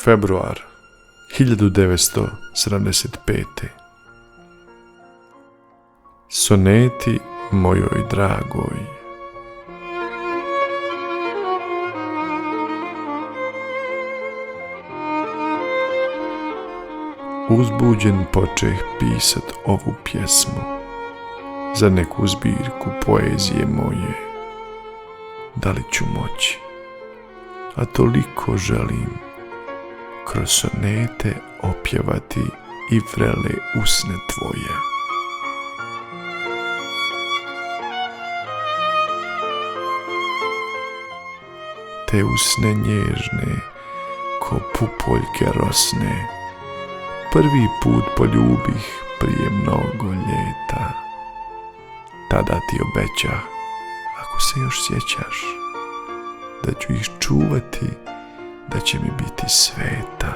Februar 1975. Soneti mojoj dragoj. Uzbuđen počeh pisat ovu pjesmu za neku zbirku poezije moje. Da li ću moći, a toliko želim, kroz sonete opjevati i vrele usne tvoje. Te usne nježne, ko pupoljke rosne, prvi put poljubih prije mnogo ljeta. Tada ti obećah, ako se još sjećaš, da ću ih čuvati, da će mi biti sveta.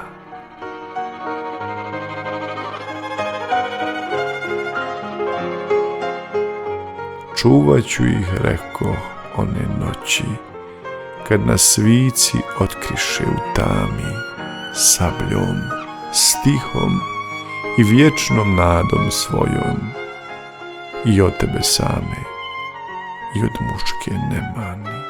Čuvat ću ih, reko, one noći, kad nas svici otkriše u tami, sabljom, stihom i vječnom nadom svojom, i od tebe same, i od muške nemani.